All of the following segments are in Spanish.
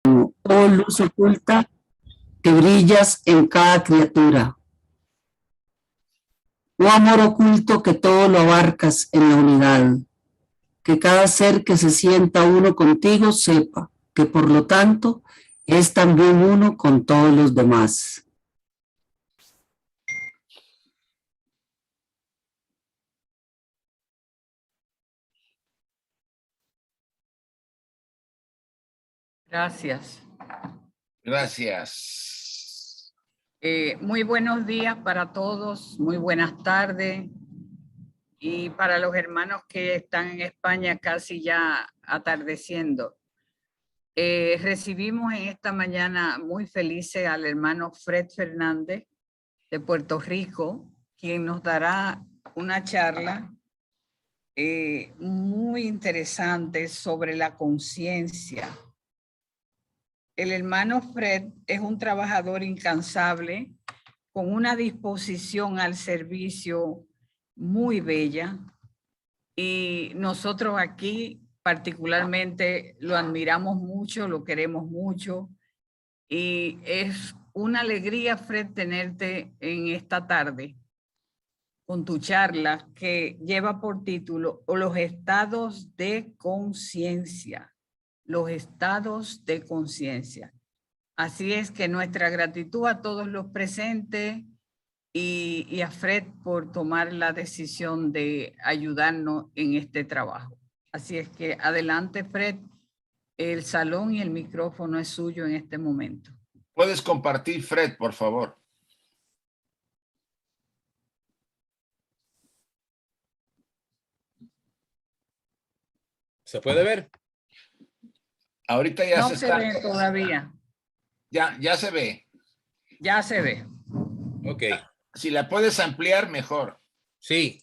Oh luz oculta que brillas en cada criatura. Oh amor oculto que todo lo abarcas en la unidad. Que cada ser que se sienta uno contigo sepa que por lo tanto es también uno con todos los demás. Gracias. Gracias. Muy buenos días para todos, muy buenas tardes. Y para los hermanos que están en España casi ya atardeciendo. Recibimos en esta mañana muy felices al hermano Fred Fernández de Puerto Rico, quien nos dará una charla muy interesante sobre la conciencia. El hermano Fred es un trabajador incansable, con una disposición al servicio muy bella, y nosotros aquí particularmente lo admiramos mucho, lo queremos mucho, y es una alegría, Fred, tenerte en esta tarde con tu charla que lleva por título Los estados de conciencia. Los estados de conciencia. Así es que nuestra gratitud a todos los presentes y a Fred por tomar la decisión de ayudarnos en este trabajo. Así es que adelante, Fred. El salón y el micrófono es suyo en este momento. Puedes compartir, Fred, por favor. ¿Se puede ver? Ahorita ya No se se está. ve todavía. Ya se ve. Ya se ve. Ok. Si la puedes ampliar, mejor. Sí.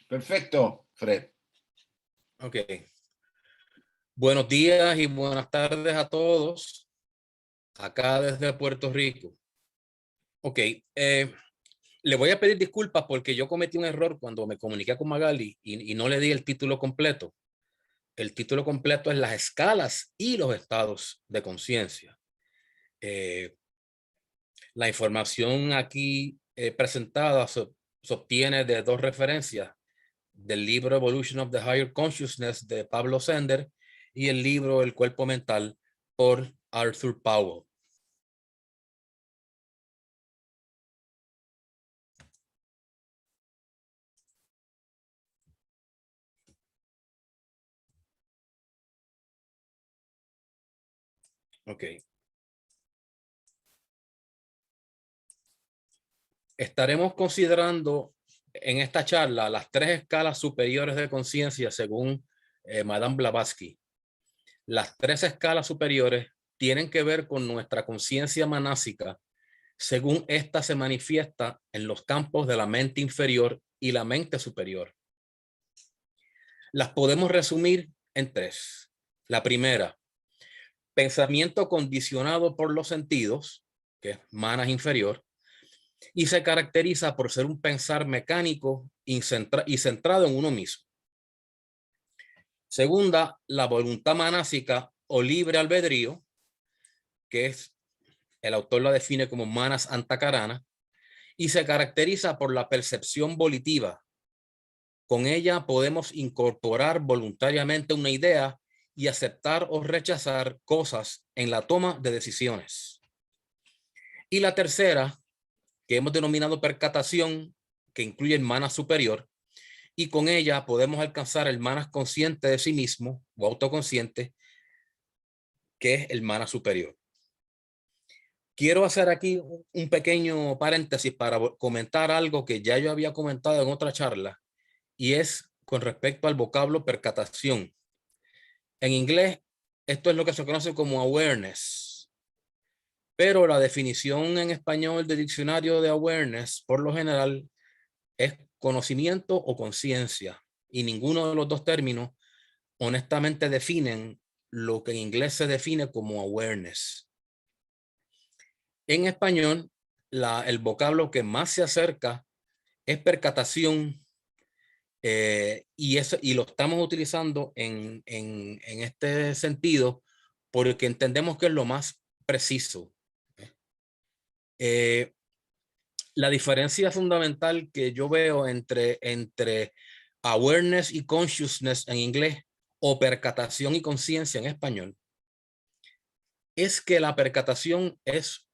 Perfecto, Fred. Ok. Buenos días y buenas tardes a todos. Acá desde Puerto Rico. Ok. Le voy a pedir disculpas porque yo cometí un error cuando me comuniqué con Magali y no le di el título completo. El título completo es Las escalas y los estados de conciencia. La información aquí presentada se obtiene de dos referencias: del libro Evolution of the Higher Consciousness de Pablo Sender y el libro El cuerpo mental por Arthur Powell. Ok. Estaremos considerando en esta charla las tres escalas superiores de conciencia según Madame Blavatsky. Las tres escalas superiores tienen que ver con nuestra conciencia manásica según ésta se manifiesta en los campos de la mente inferior y la mente superior. Las podemos resumir en tres. La primera, pensamiento condicionado por los sentidos, que es manas inferior, y se caracteriza por ser un pensar mecánico y centrado en uno mismo. Segunda, la voluntad manásica o libre albedrío, que es, el autor la define como manas antakarana, y se caracteriza por la percepción volitiva. Con ella podemos incorporar voluntariamente una idea y aceptar o rechazar cosas en la toma de decisiones. Y la tercera, que hemos denominado percatación, que incluye el manas superior, y con ella podemos alcanzar el manas consciente de sí mismo o autoconsciente, que es el manas superior. Quiero hacer aquí un pequeño paréntesis para comentar algo que ya yo había comentado en otra charla, y es con respecto al vocablo percatación. En inglés, esto es lo que se conoce como awareness, pero la definición en español del diccionario de awareness, por lo general, es conocimiento o conciencia, y ninguno de los dos términos honestamente definen lo que en inglés se define como awareness. En español, el vocablo que más se acerca es percatación, Y lo estamos utilizando en este sentido porque entendemos que es lo más preciso. La diferencia fundamental que yo veo entre awareness y consciousness en inglés o percatación y conciencia en español es que la percatación es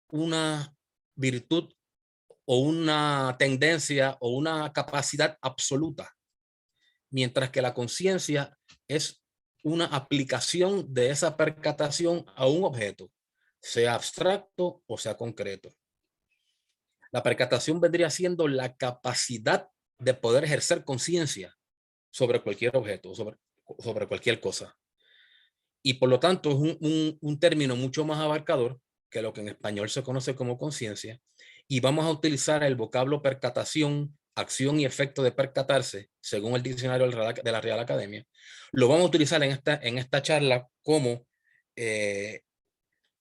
una virtud o una tendencia o una capacidad absoluta, mientras que la conciencia es una aplicación de esa percatación a un objeto, sea abstracto o sea concreto. La percatación vendría siendo la capacidad de poder ejercer conciencia sobre cualquier objeto, sobre cualquier cosa. Y por lo tanto es un término mucho más abarcador que lo que en español se conoce como conciencia. Y vamos a utilizar el vocablo percatación, acción y efecto de percatarse, según el diccionario de la Real Academia. Lo vamos a utilizar en esta charla como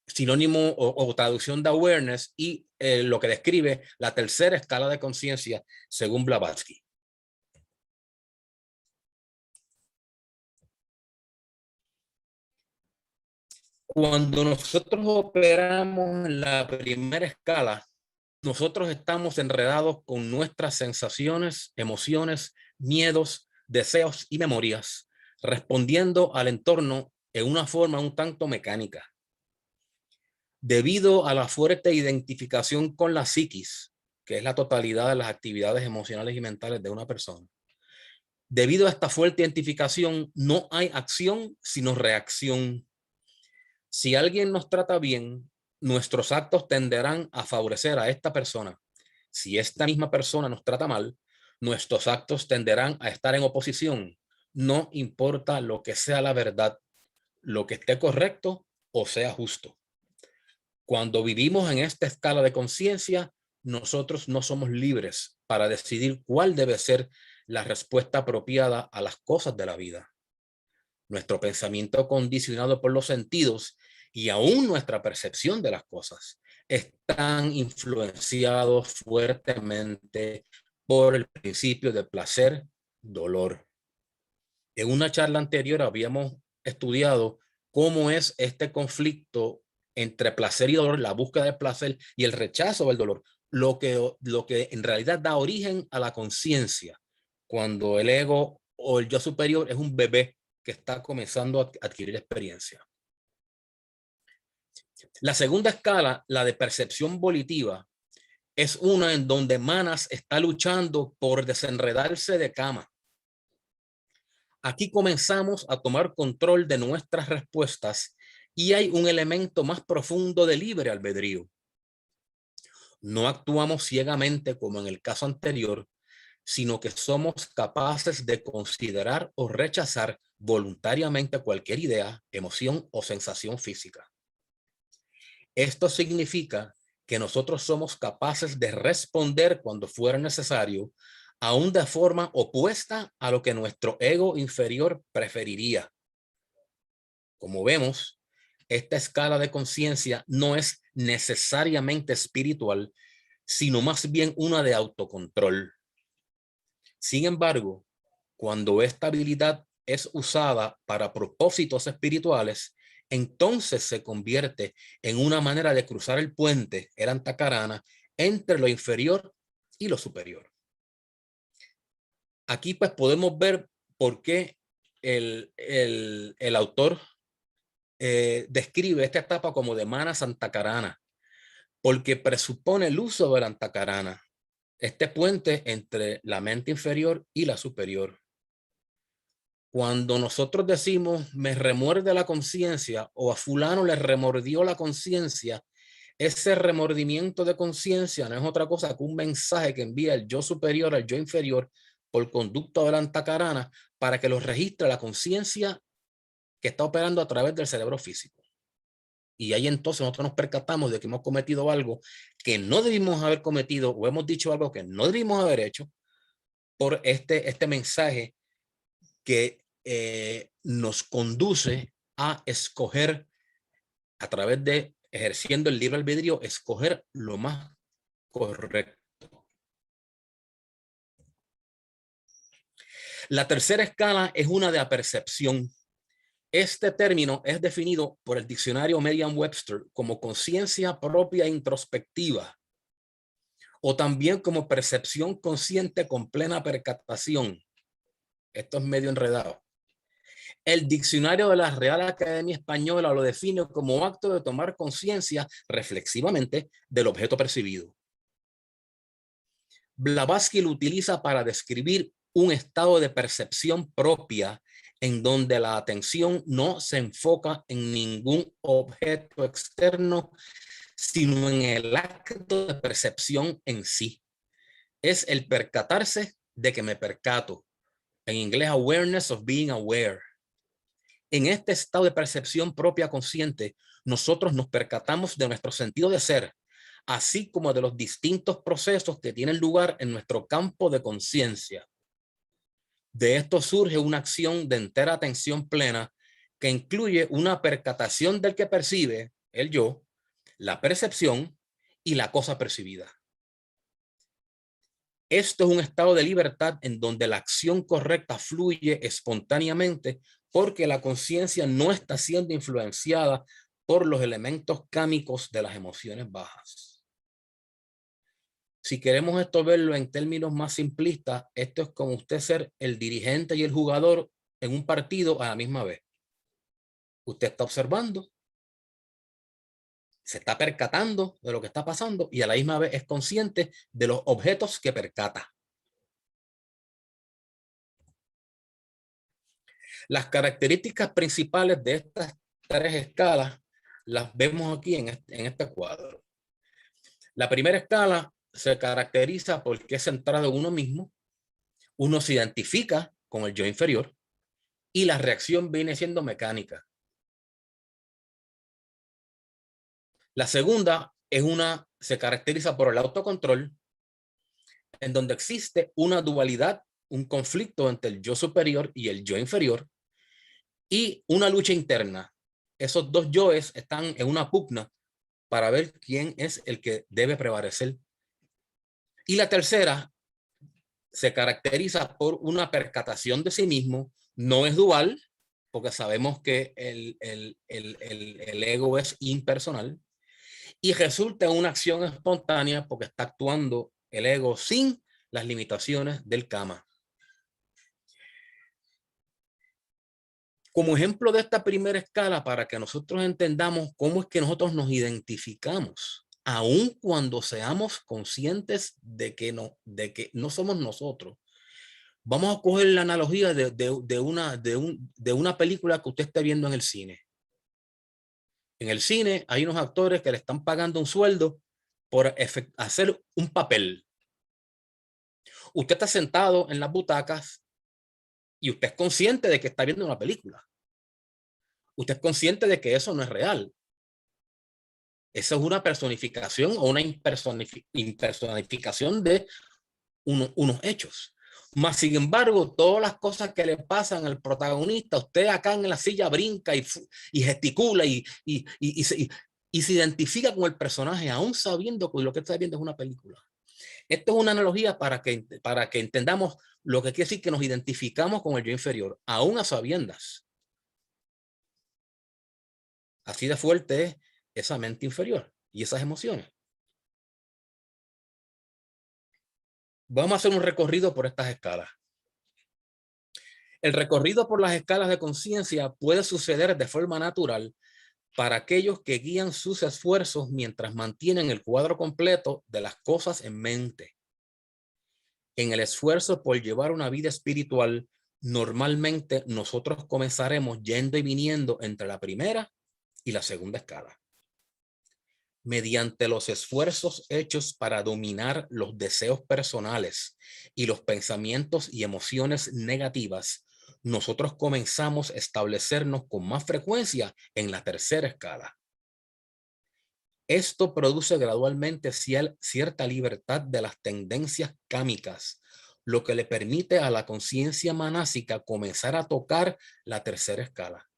sinónimo o traducción de awareness y lo que describe la tercera escala de conciencia según Blavatsky. Cuando nosotros operamos en la primera escala, nosotros estamos enredados con nuestras sensaciones, emociones, miedos, deseos y memorias, respondiendo al entorno en una forma un tanto mecánica. Debido a la fuerte identificación con la psiquis, que es la totalidad de las actividades emocionales y mentales de una persona, debido a esta fuerte identificación, no hay acción sino reacción. Si alguien nos trata bien, nuestros actos tenderán a favorecer a esta persona. Si esta misma persona nos trata mal, nuestros actos tenderán a estar en oposición. No importa lo que sea la verdad, lo que esté correcto o sea justo. Cuando vivimos en esta escala de conciencia, nosotros no somos libres para decidir cuál debe ser la respuesta apropiada a las cosas de la vida. Nuestro pensamiento condicionado por los sentidos y aún nuestra percepción de las cosas están influenciados fuertemente por el principio de placer-dolor. En una charla anterior habíamos estudiado cómo es este conflicto entre placer y dolor, la búsqueda del placer y el rechazo del dolor, lo que en realidad da origen a la conciencia, cuando el ego o el yo superior es un bebé que está comenzando a adquirir experiencia. La segunda escala, la de percepción volitiva, es una en donde Manas está luchando por desenredarse de Kama. Aquí comenzamos a tomar control de nuestras respuestas y hay un elemento más profundo de libre albedrío. No actuamos ciegamente como en el caso anterior, sino que somos capaces de considerar o rechazar voluntariamente cualquier idea, emoción o sensación física. Esto significa que nosotros somos capaces de responder cuando fuera necesario, aún de forma opuesta a lo que nuestro ego inferior preferiría. Como vemos, esta escala de conciencia no es necesariamente espiritual, sino más bien una de autocontrol. Sin embargo, cuando esta habilidad es usada para propósitos espirituales, entonces se convierte en una manera de cruzar el puente, el Antakarana, entre lo inferior y lo superior. Aquí pues podemos ver por qué el autor describe esta etapa como de Manas Antakarana, porque presupone el uso del Antakarana, este puente entre la mente inferior y la superior. Cuando nosotros decimos me remuerde la conciencia o a fulano le remordió la conciencia, ese remordimiento de conciencia no es otra cosa que un mensaje que envía el yo superior al yo inferior por conducto de la Antakarana para que lo registre la conciencia que está operando a través del cerebro físico. Y ahí entonces nosotros nos percatamos de que hemos cometido algo que no debimos haber cometido o hemos dicho algo que no debimos haber hecho por este mensaje que nos conduce a escoger a través de ejerciendo el libre albedrío, escoger lo más correcto. La tercera escala es una de apercepción. Este término es definido por el diccionario Merriam-Webster como conciencia propia introspectiva, o también como percepción consciente con plena percatación. Esto es medio enredado. El diccionario de la Real Academia Española lo define como acto de tomar conciencia reflexivamente del objeto percibido. Blavatsky lo utiliza para describir un estado de percepción propia en donde la atención no se enfoca en ningún objeto externo, sino en el acto de percepción en sí. Es el percatarse de que me percato. En inglés, awareness of being aware. En este estado de percepción propia consciente, nosotros nos percatamos de nuestro sentido de ser, así como de los distintos procesos que tienen lugar en nuestro campo de conciencia. De esto surge una acción de entera atención plena que incluye una percatación del que percibe, el yo, la percepción y la cosa percibida. Esto es un estado de libertad en donde la acción correcta fluye espontáneamente porque la conciencia no está siendo influenciada por los elementos cámicos de las emociones bajas. Si queremos esto verlo en términos más simplistas, esto es como usted ser el dirigente y el jugador en un partido a la misma vez. Usted está observando, se está percatando de lo que está pasando y a la misma vez es consciente de los objetos que percata. Las características principales de estas tres escalas las vemos aquí en este cuadro. La primera escala se caracteriza porque es centrado en uno mismo, uno se identifica con el yo inferior y la reacción viene siendo mecánica. La segunda se caracteriza por el autocontrol, en donde existe una dualidad, un conflicto entre el yo superior y el yo inferior, y una lucha interna. Esos dos yoes están en una pugna para ver quién es el que debe prevalecer. Y la tercera se caracteriza por una percatación de sí mismo, no es dual, porque sabemos que el ego es impersonal, y resulta en una acción espontánea porque está actuando el ego sin las limitaciones del kama. Como ejemplo de esta primera escala, para que nosotros entendamos cómo es que nosotros nos identificamos, aun cuando seamos conscientes de que no somos nosotros. Vamos a coger la analogía de una película que usted esté viendo en el cine. En el cine hay unos actores que le están pagando un sueldo por hacer un papel. Usted está sentado en las butacas y usted es consciente de que está viendo una película. Usted es consciente de que eso no es real. Esa es una personificación o una impersonificación de unos hechos. Más sin embargo, todas las cosas que le pasan al protagonista, usted acá en la silla brinca y gesticula y se identifica con el personaje, aún sabiendo que lo que está viendo es una película. Esto es una analogía para que entendamos lo que quiere decir que nos identificamos con el yo inferior, aún a sabiendas. Así de fuerte es esa mente inferior y esas emociones. Vamos a hacer un recorrido por estas escalas. El recorrido por las escalas de conciencia puede suceder de forma natural para aquellos que guían sus esfuerzos mientras mantienen el cuadro completo de las cosas en mente. En el esfuerzo por llevar una vida espiritual, normalmente nosotros comenzaremos yendo y viniendo entre la primera y la segunda escala. Mediante los esfuerzos hechos para dominar los deseos personales y los pensamientos y emociones negativas, nosotros comenzamos a establecernos con más frecuencia en la tercera escala. Esto produce gradualmente cierta libertad de las tendencias kámicas, lo que le permite a la conciencia manásica comenzar a tocar la tercera escala.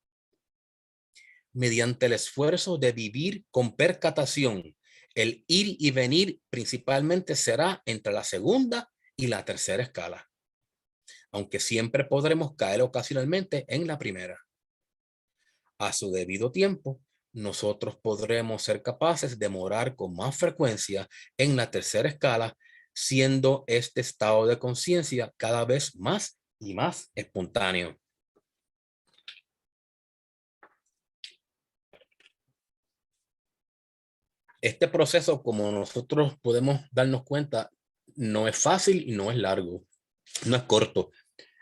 Mediante el esfuerzo de vivir con percatación, el ir y venir principalmente será entre la segunda y la tercera escala. aunque siempre podremos caer ocasionalmente en la primera. A su debido tiempo, nosotros podremos ser capaces de morar con más frecuencia en la tercera escala, siendo este estado de conciencia cada vez más y más espontáneo. Este proceso, como nosotros podemos darnos cuenta, no es fácil y no es largo, no es corto.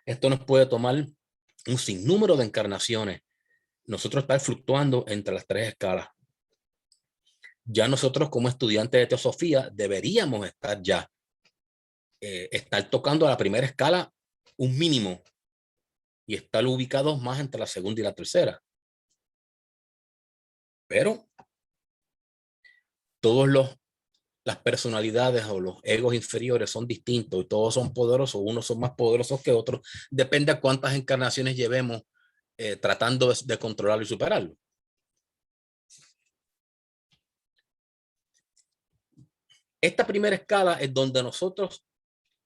Esto nos puede tomar un sinnúmero de encarnaciones. Nosotros estar fluctuando entre las tres escalas. Ya nosotros como estudiantes de teosofía deberíamos estar ya, estar tocando a la primera escala un mínimo y estar ubicados más entre la segunda y la tercera. Pero las personalidades o los egos inferiores son distintos y todos son poderosos, unos son más poderosos que otros, depende a cuántas encarnaciones llevemos tratando de controlarlo y superarlo. Esta primera escala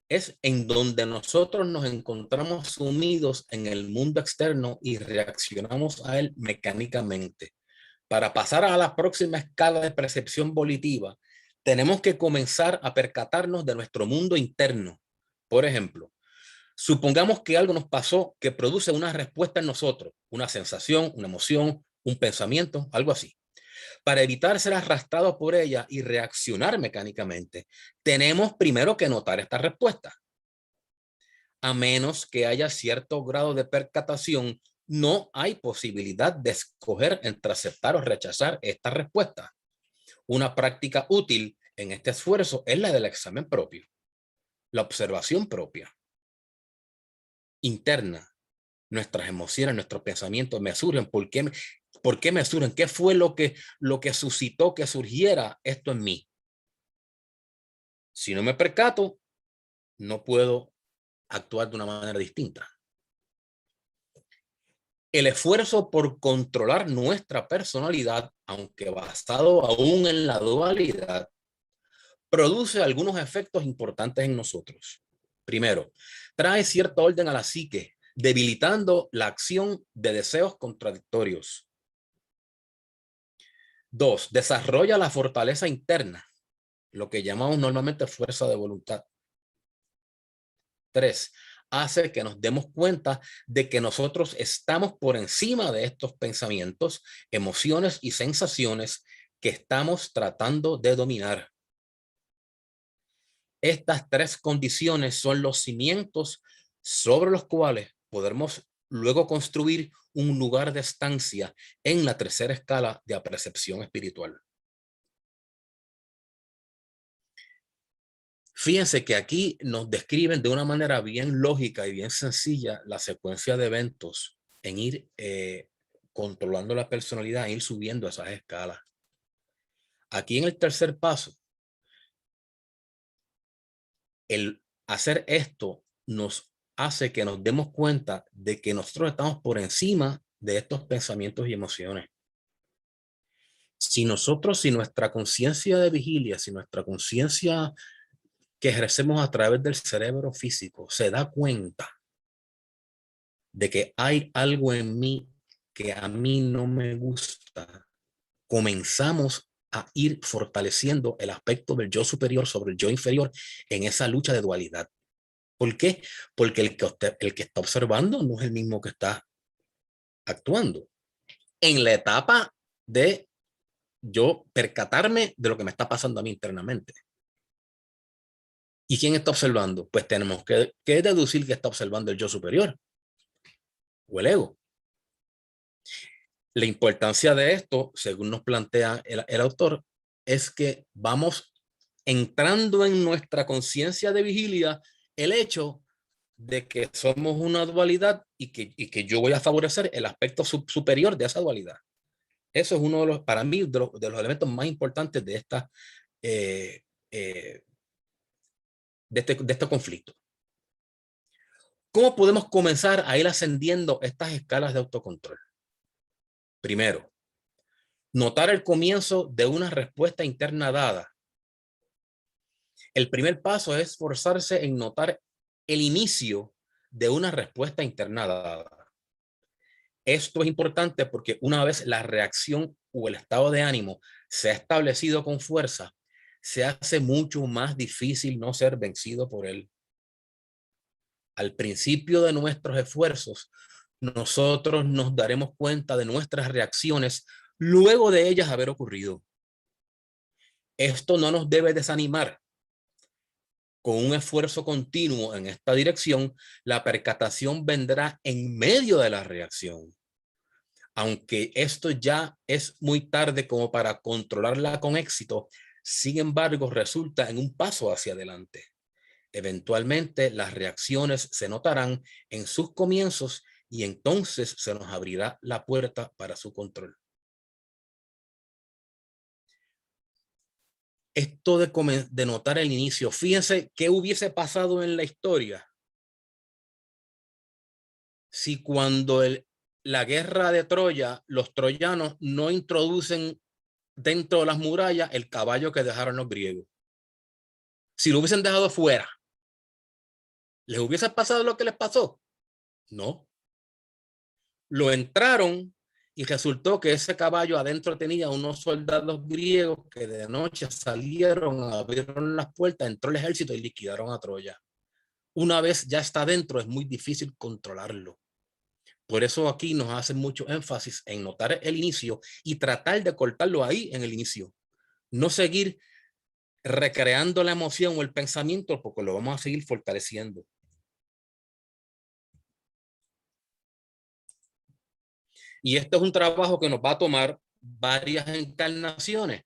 es en donde nosotros nos encontramos sumidos en el mundo externo y reaccionamos a él mecánicamente. Para pasar a la próxima escala de percepción volitiva, tenemos que comenzar a percatarnos de nuestro mundo interno. Por ejemplo, supongamos que algo nos pasó que produce una respuesta en nosotros, una sensación, una emoción, un pensamiento, algo así. Para evitar ser arrastrados por ella y reaccionar mecánicamente, tenemos primero que notar esta respuesta. A menos que haya cierto grado de percatación, no hay posibilidad de escoger entre aceptar o rechazar esta respuesta. Una práctica útil en este esfuerzo es la del examen propio, la observación propia, interna. Nuestras emociones, nuestros pensamientos me surgen. ¿Por qué me surgen? ¿Qué fue lo que suscitó que surgiera esto en mí? Si no me percato, no puedo actuar de una manera distinta. El esfuerzo por controlar nuestra personalidad, aunque basado aún en la dualidad, produce algunos efectos importantes en nosotros. Primero, trae cierto orden a la psique, debilitando la acción de deseos contradictorios. 2, desarrolla la fortaleza interna, lo que llamamos normalmente fuerza de voluntad. 3, hace que nos demos cuenta de que nosotros estamos por encima de estos pensamientos, emociones y sensaciones que estamos tratando de dominar. Estas tres condiciones son los cimientos sobre los cuales podremos luego construir un lugar de estancia en la tercera escala de apercepción espiritual. Fíjense que aquí nos describen de una manera bien lógica y bien sencilla la secuencia de eventos en ir controlando la personalidad, ir subiendo esas escalas. Aquí en el tercer paso, el hacer esto nos hace que nos demos cuenta de que nosotros estamos por encima de estos pensamientos y emociones. Si nuestra conciencia de vigilia, si nuestra conciencia que ejercemos a través del cerebro físico se da cuenta de que hay algo en mí que a mí no me gusta, comenzamos a ir fortaleciendo el aspecto del yo superior sobre el yo inferior en esa lucha de dualidad. ¿Por qué? Porque el que está observando no es el mismo que está actuando. En la etapa de yo percatarme de lo que me está pasando a mí internamente. ¿Y quién está observando? Pues tenemos que deducir que está observando el yo superior o el ego. La importancia de esto, según nos plantea el autor, es que vamos entrando en nuestra conciencia de vigilia el hecho de que somos una dualidad y que yo voy a favorecer el aspecto superior de esa dualidad. Eso es uno de los, para mí, de los elementos más importantes de este conflicto. ¿Cómo podemos comenzar a ir ascendiendo estas escalas de autocontrol? Primero, notar el comienzo de una respuesta interna dada. El primer paso es esforzarse en notar el inicio de una respuesta interna dada. Esto es importante porque una vez la reacción o el estado de ánimo se ha establecido con fuerza, se hace mucho más difícil no ser vencido por él. Al principio de nuestros esfuerzos, nosotros nos daremos cuenta de nuestras reacciones luego de ellas haber ocurrido. Esto no nos debe desanimar. Con un esfuerzo continuo en esta dirección, la percatación vendrá en medio de la reacción. Aunque esto ya es muy tarde como para controlarla con éxito, sin embargo, resulta en un paso hacia adelante. Eventualmente, las reacciones se notarán en sus comienzos y entonces se nos abrirá la puerta para su control. Esto de notar el inicio, fíjense qué hubiese pasado en la historia si cuando la guerra de Troya, los troyanos no introducen dentro de las murallas el caballo que dejaron los griegos. Si lo hubiesen dejado fuera, ¿les hubiese pasado lo que les pasó? No. Lo entraron y resultó que ese caballo adentro tenía unos soldados griegos que de noche salieron, abrieron las puertas, entró el ejército y liquidaron a Troya. Una vez ya está dentro, es muy difícil controlarlo. Por eso aquí nos hacen mucho énfasis en notar el inicio y tratar de cortarlo ahí en el inicio. No seguir recreando la emoción o el pensamiento porque lo vamos a seguir fortaleciendo. Y esto es un trabajo que nos va a tomar varias encarnaciones,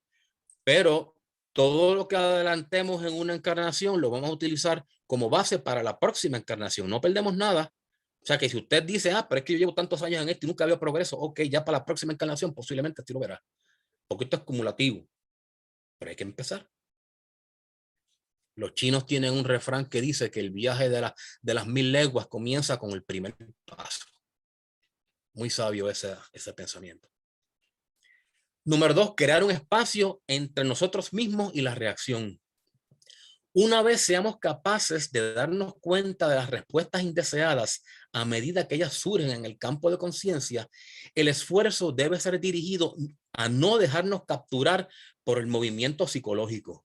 pero todo lo que adelantemos en una encarnación lo vamos a utilizar como base para la próxima encarnación. No perdemos nada. O sea que si usted dice, pero es que yo llevo tantos años en esto y nunca veo progreso, ok, ya para la próxima encarnación posiblemente así lo verá. Porque esto es cumulativo. Pero hay que empezar. Los chinos tienen un refrán que dice que el viaje de las 1000 leguas comienza con el primer paso. Muy sabio ese pensamiento. Número 2, crear un espacio entre nosotros mismos y la reacción. Una vez seamos capaces de darnos cuenta de las respuestas indeseadas a medida que ellas surgen en el campo de conciencia, el esfuerzo debe ser dirigido a no dejarnos capturar por el movimiento psicológico.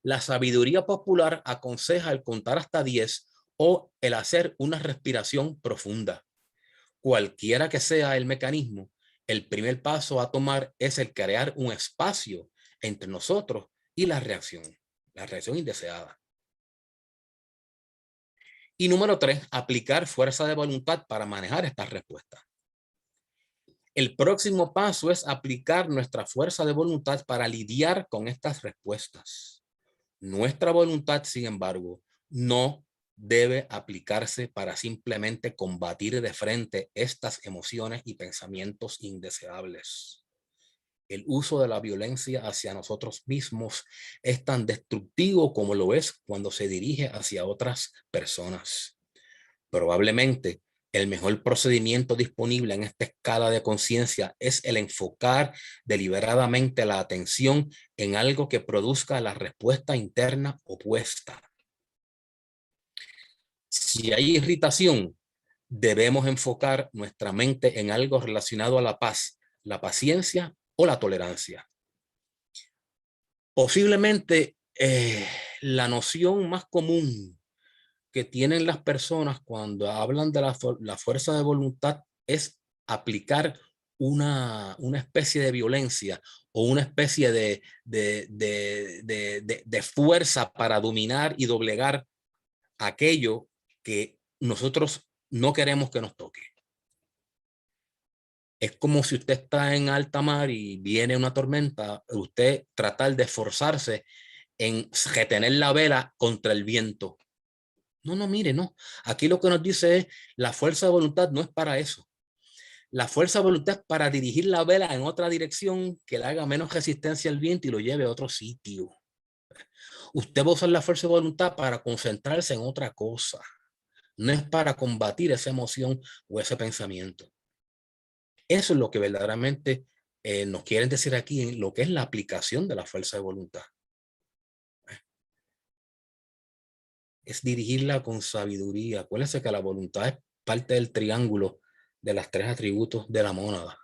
La sabiduría popular aconseja el contar hasta 10 o el hacer una respiración profunda. Cualquiera que sea el mecanismo, el primer paso a tomar es el crear un espacio entre nosotros y la reacción indeseada. Y número 3, aplicar fuerza de voluntad para manejar estas respuestas. El próximo paso es aplicar nuestra fuerza de voluntad para lidiar con estas respuestas. Nuestra voluntad, sin embargo, no debe aplicarse para simplemente combatir de frente estas emociones y pensamientos indeseables. El uso de la violencia hacia nosotros mismos es tan destructivo como lo es cuando se dirige hacia otras personas. Probablemente el mejor procedimiento disponible en esta escala de conciencia es el enfocar deliberadamente la atención en algo que produzca la respuesta interna opuesta. Si hay irritación, debemos enfocar nuestra mente en algo relacionado a la paz, la paciencia o la tolerancia. Posiblemente la noción más común que tienen las personas cuando hablan de la fuerza de voluntad es aplicar una especie de violencia o una especie de fuerza para dominar y doblegar aquello que nosotros no queremos que nos toque. Es como si usted está en alta mar y viene una tormenta, usted tratar de esforzarse en retener la vela contra el viento. No, mire, no. Aquí lo que nos dice es la fuerza de voluntad no es para eso. La fuerza de voluntad es para dirigir la vela en otra dirección que le haga menos resistencia al viento y lo lleve a otro sitio. Usted va a usar la fuerza de voluntad para concentrarse en otra cosa. No es para combatir esa emoción o ese pensamiento. Eso es lo que verdaderamente nos quieren decir aquí en lo que es la aplicación de la fuerza de voluntad. es dirigirla con sabiduría. Acuérdense que la voluntad es parte del triángulo de las 3 atributos de la mónada.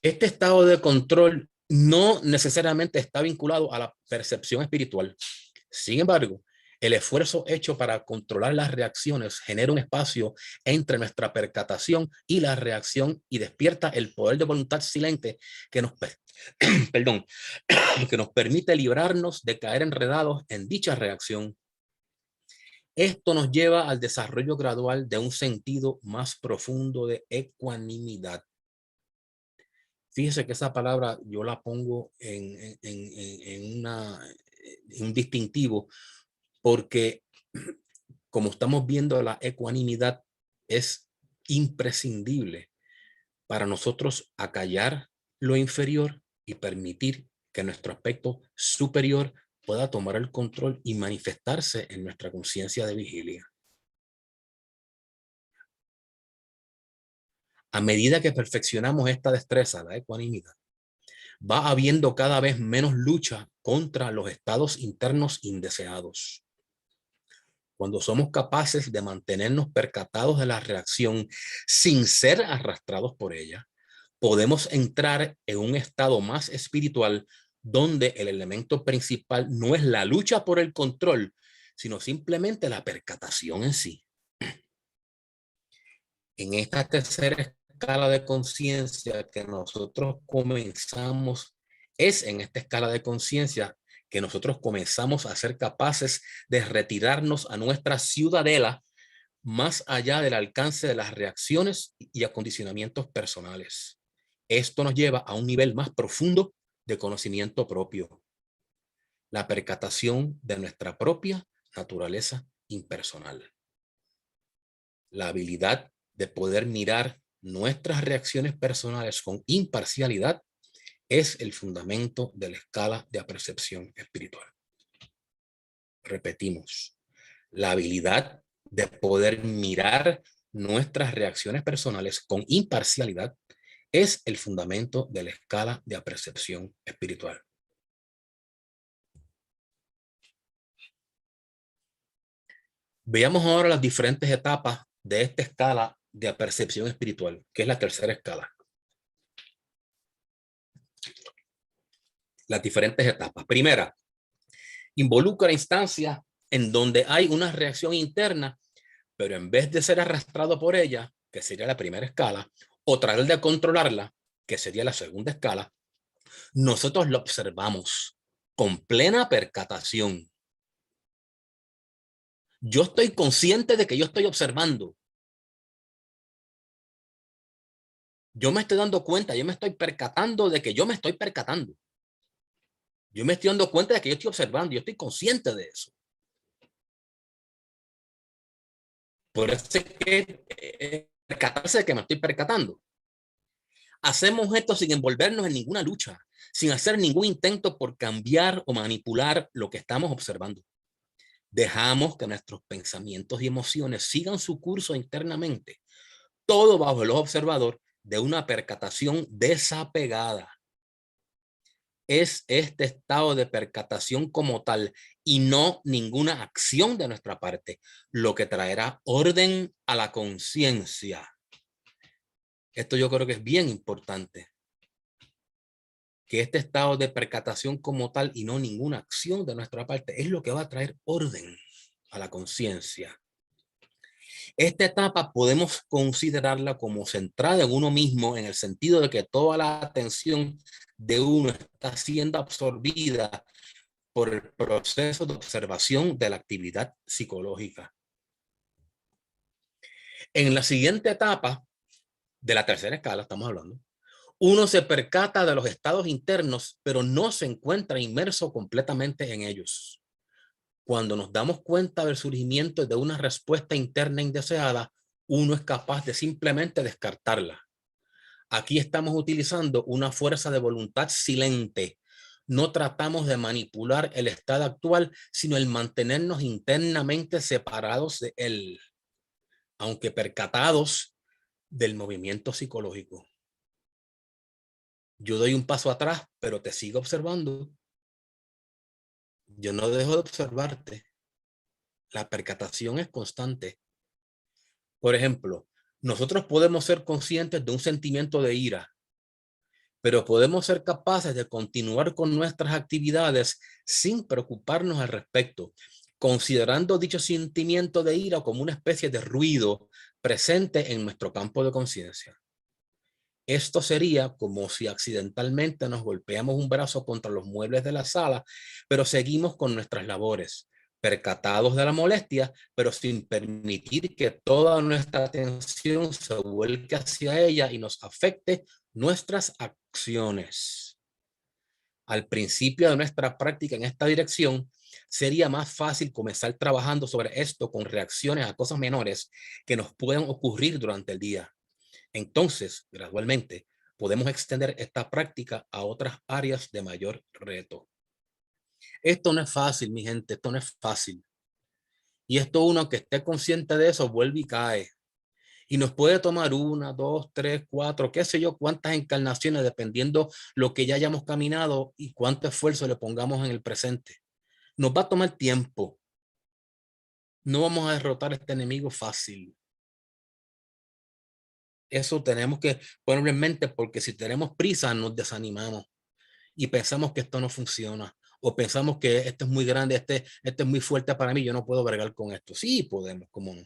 Este estado de control no necesariamente está vinculado a la percepción espiritual. Sin embargo, el esfuerzo hecho para controlar las reacciones genera un espacio entre nuestra percatación y la reacción y despierta el poder de voluntad silente que nos, perdón, que nos permite librarnos de caer enredados en dicha reacción. Esto nos lleva al desarrollo gradual de un sentido más profundo de ecuanimidad. Fíjese que esa palabra yo la pongo en un distintivo porque, como estamos viendo, la ecuanimidad es imprescindible para nosotros acallar lo inferior y permitir que nuestro aspecto superior pueda tomar el control y manifestarse en nuestra conciencia de vigilia. A medida que perfeccionamos esta destreza, la ecuanimidad, va habiendo cada vez menos lucha contra los estados internos indeseados. Cuando somos capaces de mantenernos percatados de la reacción sin ser arrastrados por ella, podemos entrar en un estado más espiritual donde el elemento principal no es la lucha por el control, sino simplemente la percatación en sí. En esta tercera escala de conciencia que nosotros comenzamos, es en esta escala de conciencia que nosotros comenzamos a ser capaces de retirarnos a nuestra ciudadela más allá del alcance de las reacciones y acondicionamientos personales. Esto nos lleva a un nivel más profundo de conocimiento propio, la percatación de nuestra propia naturaleza impersonal, la habilidad de poder mirar nuestras reacciones personales con imparcialidad es el fundamento de la escala de apercepción espiritual. Repetimos, la habilidad de poder mirar nuestras reacciones personales con imparcialidad es el fundamento de la escala de apercepción espiritual. Veamos ahora las diferentes etapas de esta escala de apercepción espiritual, que es la tercera escala. Las diferentes etapas. Primera, involucra instancias en donde hay una reacción interna, pero en vez de ser arrastrado por ella, que sería la primera escala, o tratar de controlarla, que sería la segunda escala, nosotros lo observamos con plena percatación. Yo estoy consciente de que yo estoy observando. Yo me estoy dando cuenta, yo me estoy percatando de que yo me estoy percatando. Yo me estoy dando cuenta de que yo estoy observando, yo estoy consciente de eso. Por eso es que percatarse de que me estoy percatando. Hacemos esto sin envolvernos en ninguna lucha, sin hacer ningún intento por cambiar o manipular lo que estamos observando. Dejamos que nuestros pensamientos y emociones sigan su curso internamente, todo bajo el ojo observador de una percatación desapegada. Es este estado de percatación como tal y no ninguna acción de nuestra parte lo que traerá orden a la conciencia. Esto yo creo que es bien importante. Que este estado de percatación como tal y no ninguna acción de nuestra parte es lo que va a traer orden a la conciencia. Esta etapa podemos considerarla como centrada en uno mismo, en el sentido de que toda la atención de uno está siendo absorbida por el proceso de observación de la actividad psicológica. En la siguiente etapa de la tercera escala, estamos hablando, uno se percata de los estados internos, pero no se encuentra inmerso completamente en ellos. Cuando nos damos cuenta del surgimiento de una respuesta interna indeseada, uno es capaz de simplemente descartarla. Aquí estamos utilizando una fuerza de voluntad silente. No tratamos de manipular el estado actual, sino el mantenernos internamente separados de él. aunque percatados del movimiento psicológico. Yo doy un paso atrás, pero te sigo observando. Yo no dejo de observarte. La percatación es constante. Por ejemplo, nosotros podemos ser conscientes de un sentimiento de ira, pero podemos ser capaces de continuar con nuestras actividades sin preocuparnos al respecto, considerando dicho sentimiento de ira como una especie de ruido presente en nuestro campo de conciencia. Esto sería como si accidentalmente nos golpeamos un brazo contra los muebles de la sala, pero seguimos con nuestras labores, percatados de la molestia, pero sin permitir que toda nuestra atención se vuelque hacia ella y nos afecte nuestras acciones. Al principio de nuestra práctica en esta dirección, sería más fácil comenzar trabajando sobre esto con reacciones a cosas menores que nos puedan ocurrir durante el día. Entonces, gradualmente, podemos extender esta práctica a otras áreas de mayor reto. Esto no es fácil, mi gente, esto no es fácil. Y esto uno que esté consciente de eso vuelve y cae. Y nos puede tomar 1, 2, 3, 4, qué sé yo, cuántas encarnaciones, dependiendo lo que ya hayamos caminado y cuánto esfuerzo le pongamos en el presente. Nos va a tomar tiempo. No vamos a derrotar a este enemigo fácil. Eso tenemos que ponerlo en mente, porque si tenemos prisa nos desanimamos y pensamos que esto no funciona, o pensamos que esto es muy grande, este es muy fuerte para mí, yo no puedo bregar con esto. Sí podemos, ¿cómo no?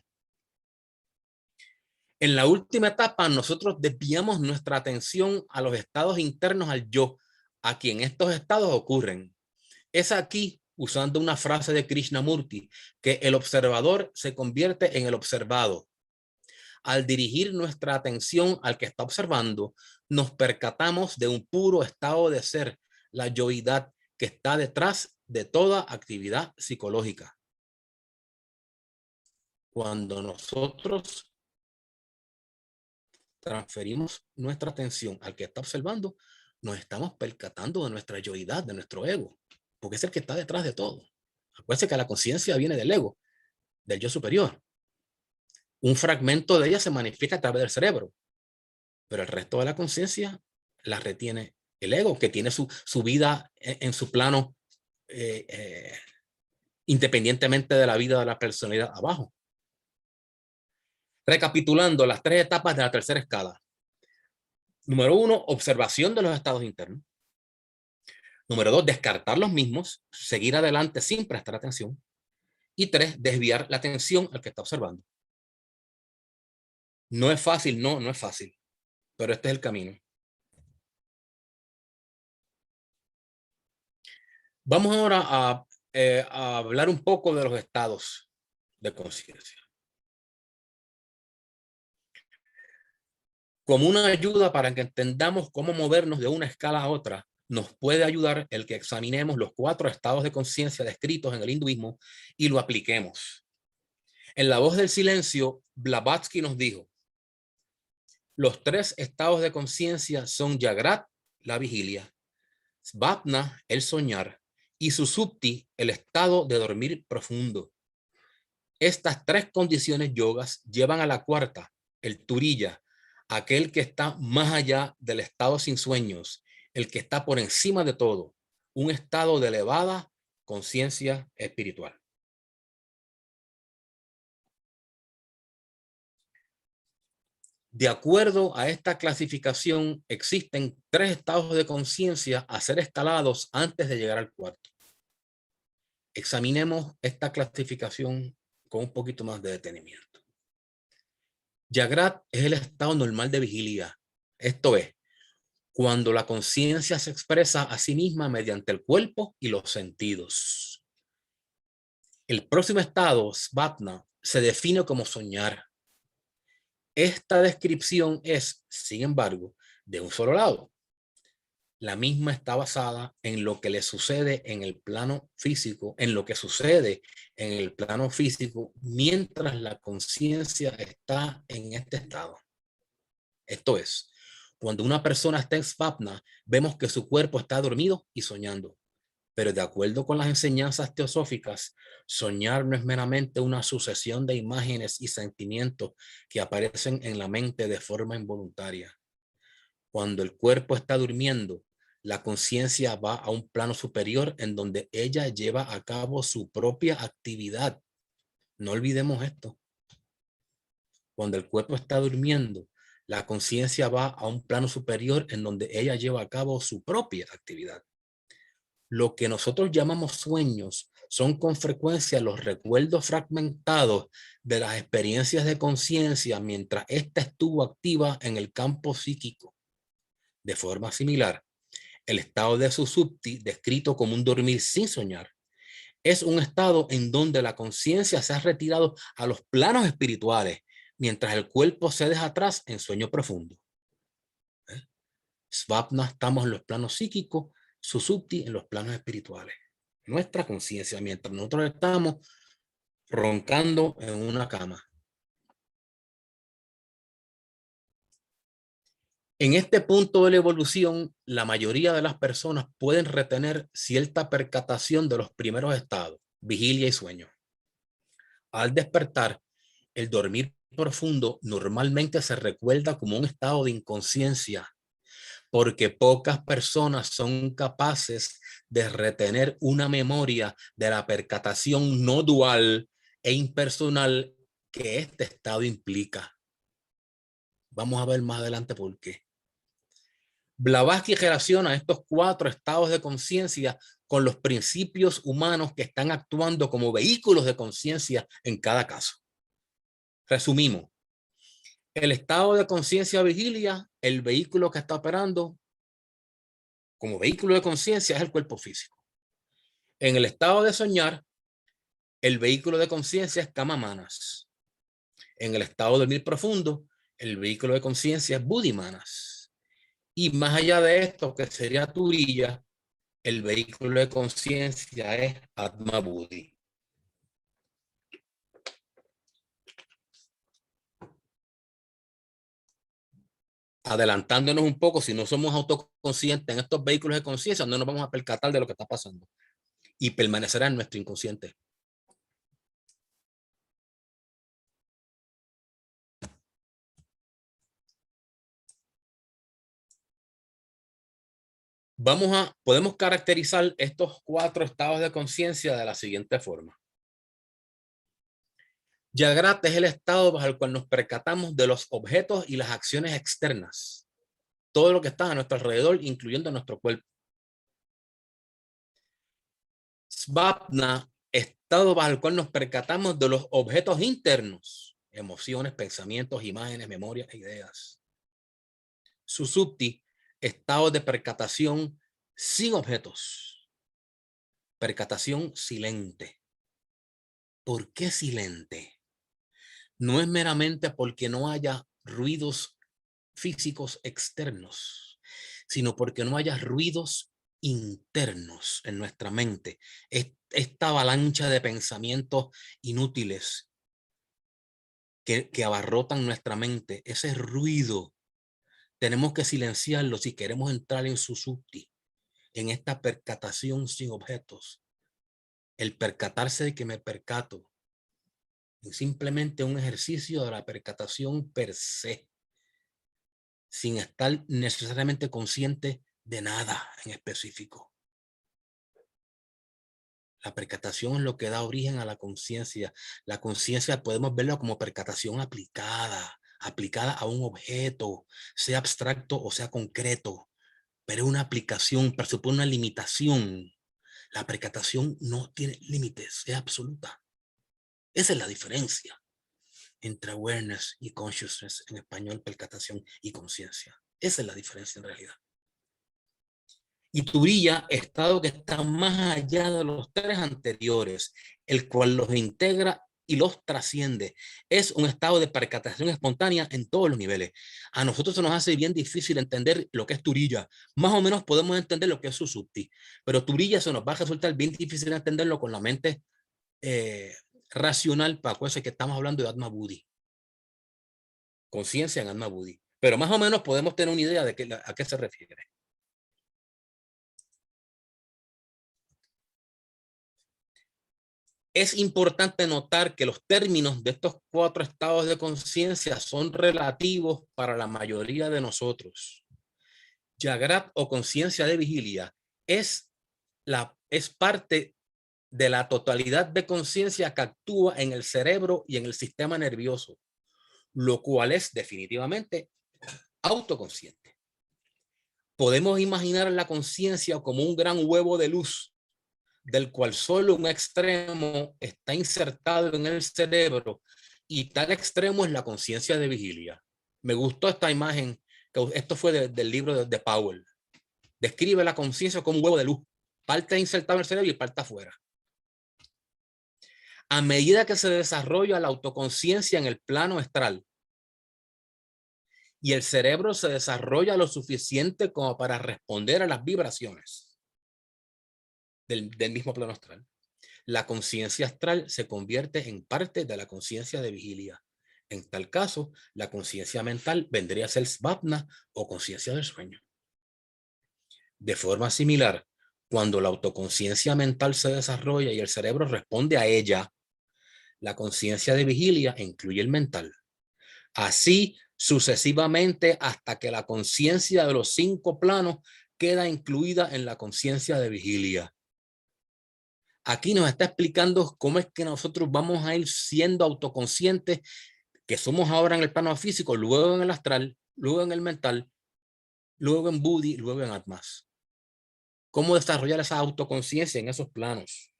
En la última etapa nosotros desviamos nuestra atención a los estados internos al yo, a quien estos estados ocurren. Es aquí, usando una frase de Krishnamurti, que el observador se convierte en el observado. Al dirigir nuestra atención al que está observando, nos percatamos de un puro estado de ser, la yoidad, que está detrás de toda actividad psicológica. Cuando nosotros transferimos nuestra atención al que está observando, nos estamos percatando de nuestra yoidad, de nuestro ego, porque es el que está detrás de todo. Acuérdense que la conciencia viene del ego, del yo superior. Un fragmento de ella se manifiesta a través del cerebro, pero el resto de la conciencia la retiene el ego, que tiene su vida en su plano independientemente de la vida de la personalidad abajo. Recapitulando las 3 etapas de la tercera escala. Número 1, observación de los estados internos. Número 2, descartar los mismos, seguir adelante sin prestar atención. Y 3, desviar la atención al que está observando. No es fácil, no es fácil, pero este es el camino. Vamos ahora a hablar un poco de los estados de conciencia. Como una ayuda para que entendamos cómo movernos de una escala a otra, nos puede ayudar el que examinemos los 4 estados de conciencia descritos en el hinduismo y lo apliquemos. En La Voz del Silencio, Blavatsky nos dijo: los 3 estados de conciencia son Jagrat, la vigilia, Svapna, el soñar, y Susupti, el estado de dormir profundo. Estas 3 condiciones yogas llevan a la 4ª, el Turiya, aquel que está más allá del estado sin sueños, el que está por encima de todo, un estado de elevada conciencia espiritual. De acuerdo a esta clasificación, existen 3 estados de conciencia a ser escalados antes de llegar al 4º. Examinemos esta clasificación con un poquito más de detenimiento. Jagrat es el estado normal de vigilia. Esto es, cuando la conciencia se expresa a sí misma mediante el cuerpo y los sentidos. El próximo estado, Svapna, se define como soñar. Esta descripción es, sin embargo, de un solo lado. La misma está basada en lo que le sucede en el plano físico, en lo que sucede en el plano físico mientras la conciencia está en este estado. Esto es, cuando una persona está en Svapna, vemos que su cuerpo está dormido y soñando. Pero de acuerdo con las enseñanzas teosóficas, soñar no es meramente una sucesión de imágenes y sentimientos que aparecen en la mente de forma involuntaria. Cuando el cuerpo está durmiendo, la conciencia va a un plano superior en donde ella lleva a cabo su propia actividad. No olvidemos esto. Cuando el cuerpo está durmiendo, la conciencia va a un plano superior en donde ella lleva a cabo su propia actividad. Lo que nosotros llamamos sueños son con frecuencia los recuerdos fragmentados de las experiencias de conciencia mientras ésta estuvo activa en el campo psíquico. De forma similar, el estado de susupti, descrito como un dormir sin soñar, es un estado en donde la conciencia se ha retirado a los planos espirituales mientras el cuerpo se deja atrás en sueño profundo. Svapna, estamos en los planos psíquicos, susupti en los planos espirituales. Nuestra conciencia, mientras nosotros estamos roncando en una cama. En este punto de la evolución, la mayoría de las personas pueden retener cierta percatación de los primeros estados, vigilia y sueño. Al despertar, el dormir profundo normalmente se recuerda como un estado de inconsciencia, porque pocas personas son capaces de retener una memoria de la percatación no dual e impersonal que este estado implica. Vamos a ver más adelante por qué. Blavatsky relaciona estos 4 estados de conciencia con los principios humanos que están actuando como vehículos de conciencia en cada caso. Resumimos. El estado de conciencia vigilia, el vehículo que está operando como vehículo de conciencia es el cuerpo físico. En el estado de soñar, el vehículo de conciencia es kama manas. En el estado de dormir profundo, el vehículo de conciencia es buddhi manas. Y más allá de esto, que sería Turiya, el vehículo de conciencia es Atma Buddhi. Adelantándonos un poco, si no somos autoconscientes en estos vehículos de conciencia, no nos vamos a percatar de lo que está pasando y permanecerá en nuestro inconsciente. Podemos caracterizar estos 4 estados de conciencia de la siguiente forma. Jagrata es el estado bajo el cual nos percatamos de los objetos y las acciones externas. Todo lo que está a nuestro alrededor, incluyendo nuestro cuerpo. Svapna, estado bajo el cual nos percatamos de los objetos internos, emociones, pensamientos, imágenes, memorias e ideas. Susupti, estado de percatación sin objetos. Percatación silente. ¿Por qué silente? No es meramente porque no haya ruidos físicos externos, sino porque no haya ruidos internos en nuestra mente. Esta avalancha de pensamientos inútiles que abarrotan nuestra mente, ese ruido, tenemos que silenciarlo si queremos entrar en susupti, en esta percatación sin objetos. El percatarse de que me percato es simplemente un ejercicio de la percatación per se, sin estar necesariamente consciente de nada en específico. La percatación es lo que da origen a la conciencia. La conciencia podemos verlo como percatación aplicada a un objeto, sea abstracto o sea concreto, pero una aplicación presupone una limitación. La percatación no tiene límites, es absoluta. Esa es la diferencia entre awareness y consciousness, en español percatación y conciencia. Esa es la diferencia en realidad. Y Turiya, estado que está más allá de los 3 anteriores, el cual los integra y los trasciende. Es un estado de percatación espontánea en todos los niveles. A nosotros se nos hace bien difícil entender lo que es Turiya. Más o menos podemos entender lo que es Susupti, pero Turiya se nos va a resultar bien difícil entenderlo con la mente racional, para eso que estamos hablando de Atma Buddhi. Conciencia en Atma Buddhi. Pero más o menos podemos tener una idea de a qué se refiere. Es importante notar que los términos de estos 4 estados de conciencia son relativos para la mayoría de nosotros. Jagrat o conciencia de vigilia es parte de la totalidad de conciencia que actúa en el cerebro y en el sistema nervioso, lo cual es definitivamente autoconsciente. Podemos imaginar la conciencia como un gran huevo de luz, del cual solo un extremo está insertado en el cerebro, y tal extremo es la conciencia de vigilia. Me gustó esta imagen, que esto fue del libro de Powell. Describe la conciencia como un huevo de luz, parte insertada en el cerebro y parte afuera. A medida que se desarrolla la autoconciencia en el plano astral y el cerebro se desarrolla lo suficiente como para responder a las vibraciones del mismo plano astral, la conciencia astral se convierte en parte de la conciencia de vigilia. En tal caso, la conciencia mental vendría a ser svapna o conciencia del sueño. De forma similar, cuando la autoconciencia mental se desarrolla y el cerebro responde a ella, la conciencia de vigilia incluye el mental. Así sucesivamente hasta que la conciencia de los 5 planos queda incluida en la conciencia de vigilia. Aquí nos está explicando cómo es que nosotros vamos a ir siendo autoconscientes, que somos ahora en el plano físico, luego en el astral, luego en el mental, luego en Buddhi, luego en Atmas. ¿Cómo desarrollar esa autoconciencia en esos planos?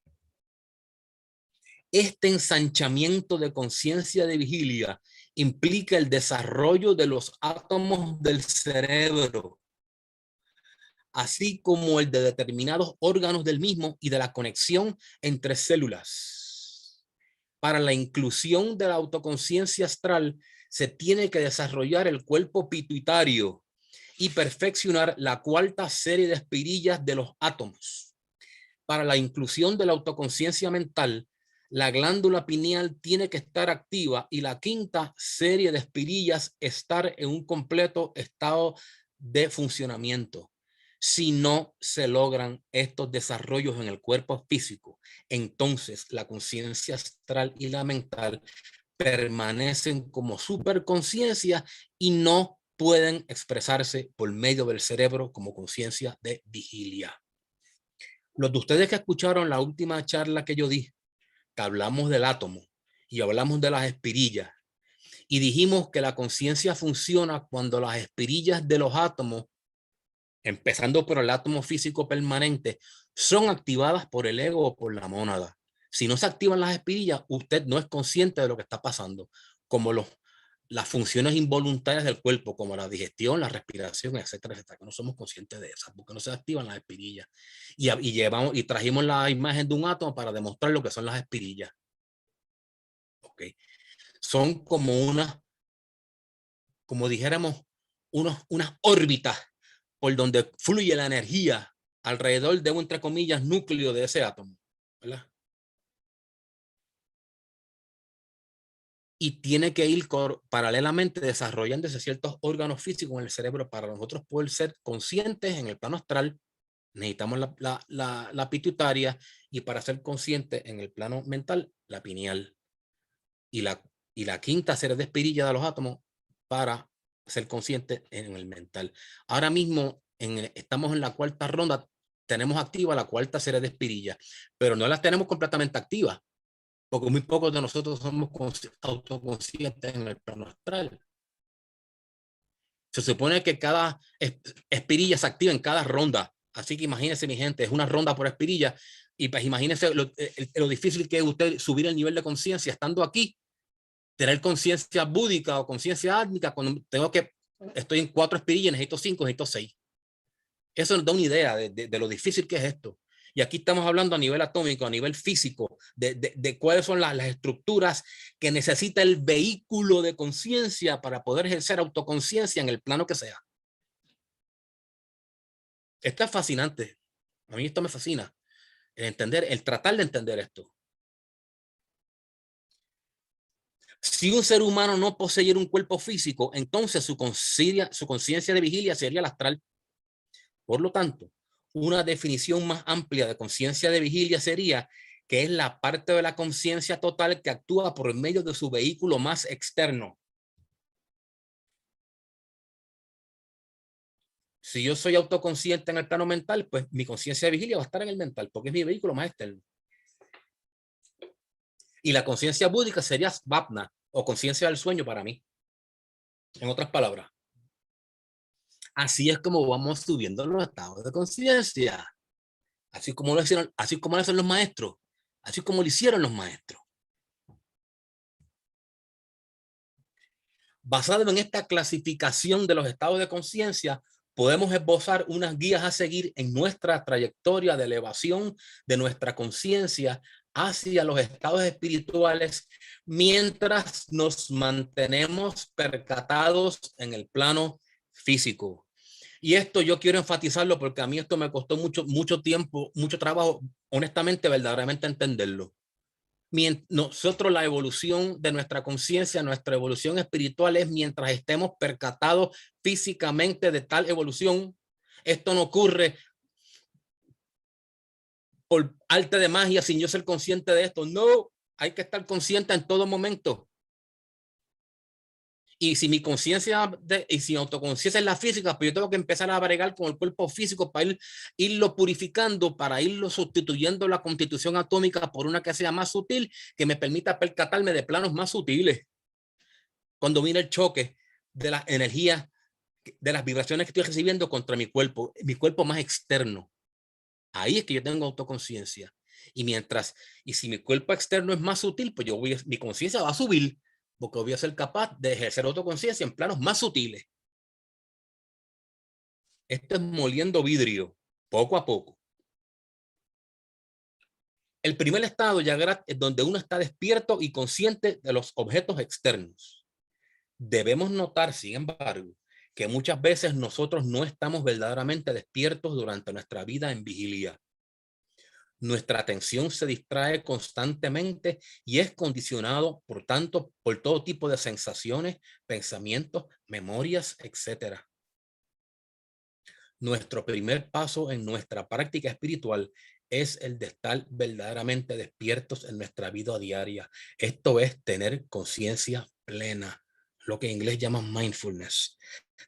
Este ensanchamiento de conciencia de vigilia implica el desarrollo de los átomos del cerebro, así como el de determinados órganos del mismo y de la conexión entre células. Para la inclusión de la autoconciencia astral se tiene que desarrollar el cuerpo pituitario y perfeccionar la 4ª serie de espirillas de los átomos. Para la inclusión de la autoconciencia mental, la glándula pineal tiene que estar activa y la 5ª serie de espirillas estar en un completo estado de funcionamiento. Si no se logran estos desarrollos en el cuerpo físico, entonces la conciencia astral y la mental permanecen como superconciencia y no pueden expresarse por medio del cerebro como conciencia de vigilia. Los de ustedes que escucharon la última charla que yo di, que hablamos del átomo y hablamos de las espirillas y dijimos que la conciencia funciona cuando las espirillas de los átomos, empezando por el átomo físico permanente, son activadas por el ego o por la mónada. Si no se activan las espirillas, usted no es consciente de lo que está pasando, como las funciones involuntarias del cuerpo, como la digestión, la respiración, etcétera, etcétera, que no somos conscientes de esas, porque no se activan las espirillas. Y trajimos la imagen de un átomo para demostrar lo que son las espirillas. Okay. Son como dijéramos, unas órbitas por donde fluye la energía alrededor de un, entre comillas, núcleo de ese átomo, ¿verdad? Y tiene que ir paralelamente desarrollándose ciertos órganos físicos en el cerebro para nosotros poder ser conscientes en el plano astral. Necesitamos la pituitaria, y para ser conscientes en el plano mental, la pineal. Y la 5ª serie de espirillas de los átomos para ser conscientes en el mental. Ahora mismo estamos en la 4ª ronda, tenemos activa la 4ª serie de espirillas, pero no las tenemos completamente activas, porque muy pocos de nosotros somos autoconscientes en el plano astral. Se supone que cada espirilla se activa en cada ronda. Así que imagínense, mi gente, es una ronda por espirilla. Y pues imagínense lo difícil que es usted subir el nivel de conciencia estando aquí, tener conciencia búdica o conciencia átmica, cuando estoy en 4 espirillas, necesito 5, necesito 6. Eso nos da una idea de lo difícil que es esto. Y aquí estamos hablando a nivel atómico, a nivel físico, de cuáles son las estructuras que necesita el vehículo de conciencia para poder ejercer autoconciencia en el plano que sea. Esto es fascinante. A mí esto me fascina. El tratar de entender esto. Si un ser humano no poseyera un cuerpo físico, entonces su conciencia de vigilia sería la astral. Por lo tanto, una definición más amplia de conciencia de vigilia sería que es la parte de la conciencia total que actúa por medio de su vehículo más externo. Si yo soy autoconsciente en el plano mental, pues mi conciencia de vigilia va a estar en el mental, porque es mi vehículo más externo. Y la conciencia búdica sería svapna, o conciencia del sueño para mí. En otras palabras. Así es como vamos subiendo los estados de conciencia. Así como lo hicieron, así como lo hacen los maestros. Así como lo hicieron los maestros. Basado en esta clasificación de los estados de conciencia, podemos esbozar unas guías a seguir en nuestra trayectoria de elevación de nuestra conciencia hacia los estados espirituales mientras nos mantenemos percatados en el plano físico. Y esto yo quiero enfatizarlo porque a mí esto me costó mucho tiempo, mucho trabajo, honestamente, verdaderamente entenderlo. Nosotros, la evolución de nuestra conciencia, nuestra evolución espiritual es mientras estemos percatados físicamente de tal evolución. Esto no ocurre por arte de magia sin yo ser consciente de esto. No, hay que estar consciente en todo momento. Y si mi conciencia y si mi autoconciencia es la física, pues yo tengo que empezar a bregar con el cuerpo físico para irlo purificando, para irlo sustituyendo la constitución atómica por una que sea más sutil, que me permita percatarme de planos más sutiles. Cuando viene el choque de la energía, de las vibraciones que estoy recibiendo contra mi cuerpo más externo. Ahí es que yo tengo autoconciencia. Y si mi cuerpo externo es más sutil, pues mi conciencia va a subir, porque voy a ser capaz de ejercer autoconciencia en planos más sutiles. Esto es moliendo vidrio, poco a poco. El primer estado ya es donde uno está despierto y consciente de los objetos externos. Debemos notar, sin embargo, que muchas veces nosotros no estamos verdaderamente despiertos durante nuestra vida en vigilia. Nuestra atención se distrae constantemente y es condicionado, por tanto, por todo tipo de sensaciones, pensamientos, memorias, etc. Nuestro primer paso en nuestra práctica espiritual es el de estar verdaderamente despiertos en nuestra vida diaria. Esto es tener conciencia plena, lo que en inglés llaman mindfulness,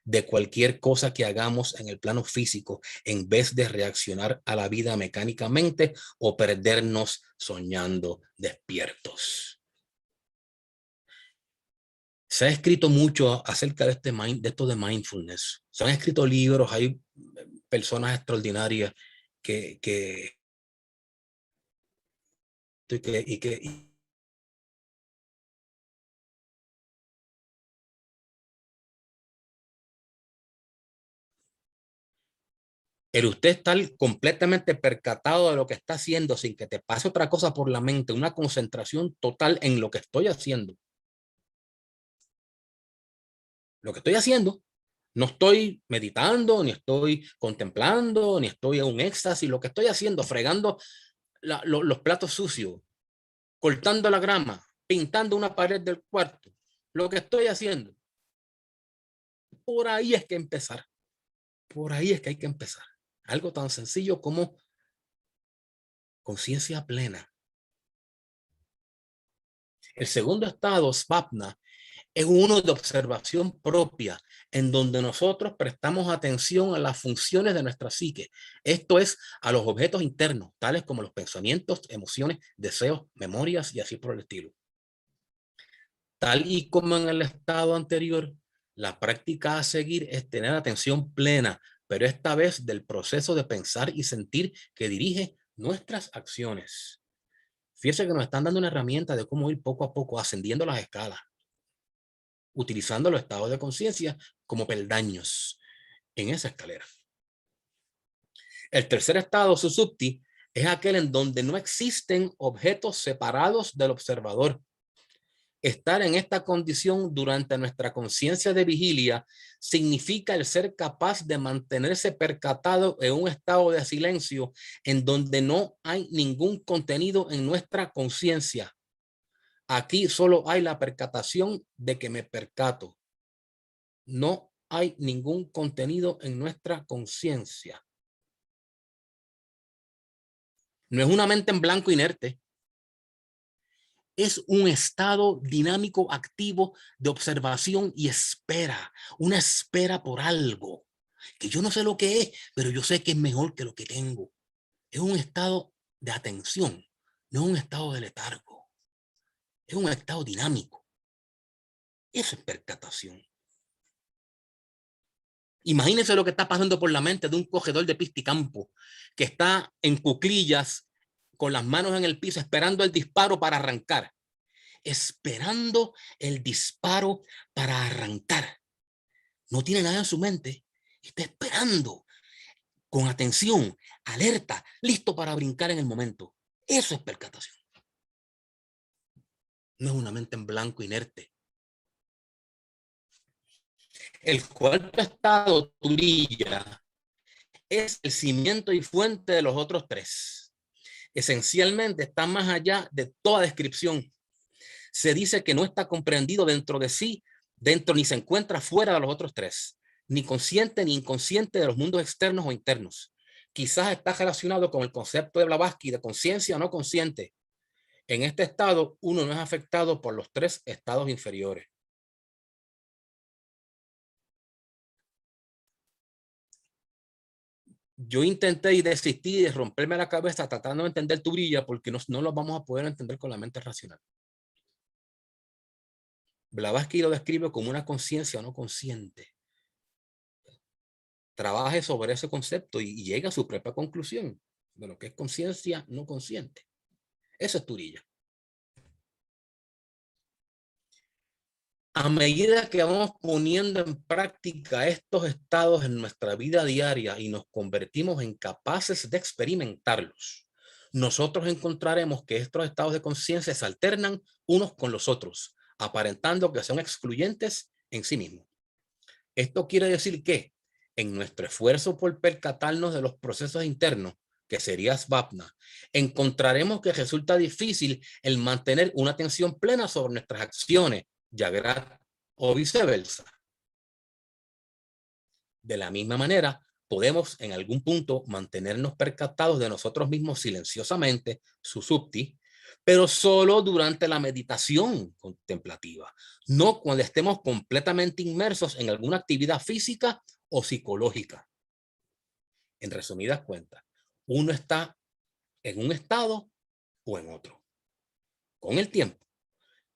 de cualquier cosa que hagamos en el plano físico, en vez de reaccionar a la vida mecánicamente o perdernos soñando despiertos. Se ha escrito mucho acerca de esto de mindfulness. Se han escrito libros, hay personas extraordinarias que el usted estar completamente percatado de lo que está haciendo sin que te pase otra cosa por la mente, una concentración total en lo que estoy haciendo. Lo que estoy haciendo, no estoy meditando, ni estoy contemplando, ni estoy en un éxtasis. Lo que estoy haciendo, fregando los platos sucios, cortando la grama, pintando una pared del cuarto. Lo que estoy haciendo. Por ahí es que empezar. Por ahí es que hay que empezar. Algo tan sencillo como conciencia plena. El segundo estado, svapna, es uno de observación propia, en donde nosotros prestamos atención a las funciones de nuestra psique. Esto es, a los objetos internos, tales como los pensamientos, emociones, deseos, memorias y así por el estilo. Tal y como en el estado anterior, la práctica a seguir es tener atención plena, pero esta vez del proceso de pensar y sentir que dirige nuestras acciones. Fíjense que nos están dando una herramienta de cómo ir poco a poco ascendiendo las escalas, utilizando los estados de conciencia como peldaños en esa escalera. El tercer estado, susupti, es aquel en donde no existen objetos separados del observador. Estar en esta condición durante nuestra conciencia de vigilia significa el ser capaz de mantenerse percatado en un estado de silencio en donde no hay ningún contenido en nuestra conciencia. Aquí solo hay la percatación de que me percato. No hay ningún contenido en nuestra conciencia. No es una mente en blanco inerte, es un estado dinámico, activo de observación y espera, una espera por algo que yo no sé lo que es, pero yo sé que es mejor que lo que tengo. Es un estado de atención, no es un estado de letargo, es un estado dinámico. Eso es percatación. Imagínense lo que está pasando por la mente de un cogedor de pisticampo que está en cuclillas con las manos en el piso esperando el disparo para arrancar. Esperando el disparo para arrancar. No tiene nada en su mente. Está esperando con atención, alerta, listo para brincar en el momento. Eso es percatación. No es una mente en blanco inerte. El cuarto estado, turilla, es el cimiento y fuente de los otros tres. Esencialmente está más allá de toda descripción. Se dice que no está comprendido dentro de sí, dentro ni se encuentra fuera de los otros tres, ni consciente ni inconsciente de los mundos externos o internos. Quizás está relacionado con el concepto de Blavatsky de conciencia o no consciente. En este estado, uno no es afectado por los tres estados inferiores. Yo intenté y desistí de romperme la cabeza tratando de entender Turiya porque no lo vamos a poder entender con la mente racional. Blavatsky lo describe como una conciencia no consciente. Trabaje sobre ese concepto y llega a su propia conclusión de lo que es conciencia no consciente. Eso es Turiya. A medida que vamos poniendo en práctica estos estados en nuestra vida diaria y nos convertimos en capaces de experimentarlos, nosotros encontraremos que estos estados de conciencia se alternan unos con los otros, aparentando que son excluyentes en sí mismos. Esto quiere decir que en nuestro esfuerzo por percatarnos de los procesos internos, que sería Svapna, encontraremos que resulta difícil el mantener una atención plena sobre nuestras acciones, Jagrat o viceversa. De la misma manera, podemos en algún punto mantenernos percatados de nosotros mismos silenciosamente, susupti, pero solo durante la meditación contemplativa, no cuando estemos completamente inmersos en alguna actividad física o psicológica. En resumidas cuentas, uno está en un estado o en otro. Con el tiempo,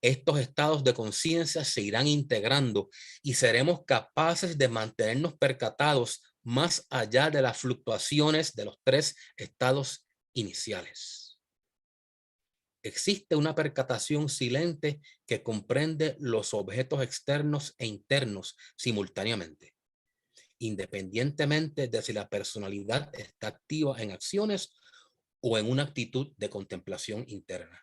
estos estados de conciencia se irán integrando y seremos capaces de mantenernos percatados más allá de las fluctuaciones de los tres estados iniciales. Existe una percatación silente que comprende los objetos externos e internos simultáneamente, independientemente de si la personalidad está activa en acciones o en una actitud de contemplación interna.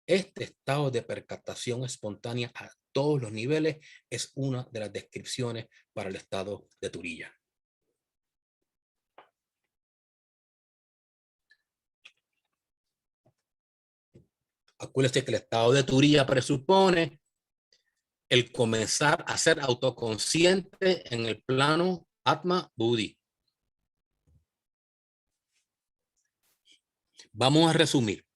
Este estado de percatación espontánea a todos los niveles es una de las descripciones para el estado de Turiya. Acuérdense que el estado de Turiya presupone el comenzar a ser autoconsciente en el plano Atma Buddhi. Vamos a resumir.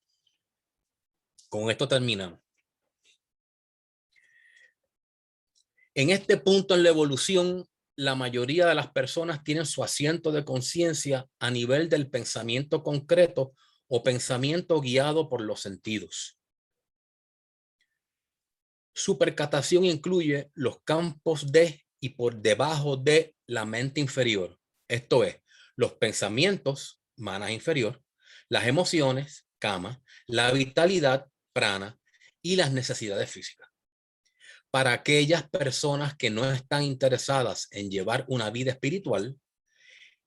Con esto terminamos. En este punto en la evolución, la mayoría de las personas tienen su asiento de conciencia a nivel del pensamiento concreto o pensamiento guiado por los sentidos. Su percatación incluye los campos de y por debajo de la mente inferior. Esto es, los pensamientos, manas inferior, las emociones, kama, la vitalidad, prana, y las necesidades físicas. Para aquellas personas que no están interesadas en llevar una vida espiritual,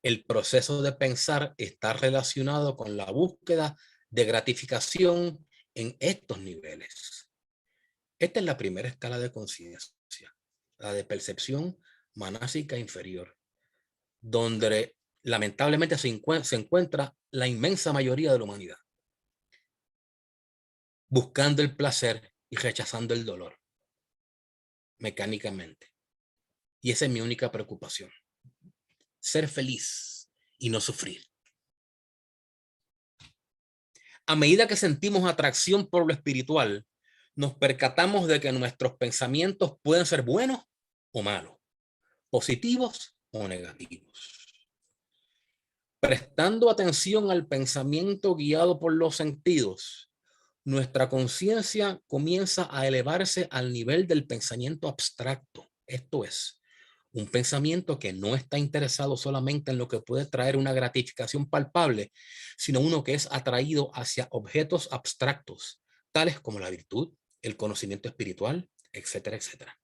el proceso de pensar está relacionado con la búsqueda de gratificación en estos niveles. Esta es la primera escala de conciencia, la de percepción manásica inferior, donde lamentablemente se encuentra la inmensa mayoría de la humanidad, buscando el placer y rechazando el dolor mecánicamente. Y esa es mi única preocupación. Ser feliz y no sufrir. a medida que sentimos atracción por lo espiritual, nos percatamos de que nuestros pensamientos pueden ser buenos o malos, positivos o negativos. Prestando atención al pensamiento guiado por los sentidos, nuestra conciencia comienza a elevarse al nivel del pensamiento abstracto. Esto es, un pensamiento que no está interesado solamente en lo que puede traer una gratificación palpable, sino uno que es atraído hacia objetos abstractos, tales como la virtud, el conocimiento espiritual, etcétera, etcétera.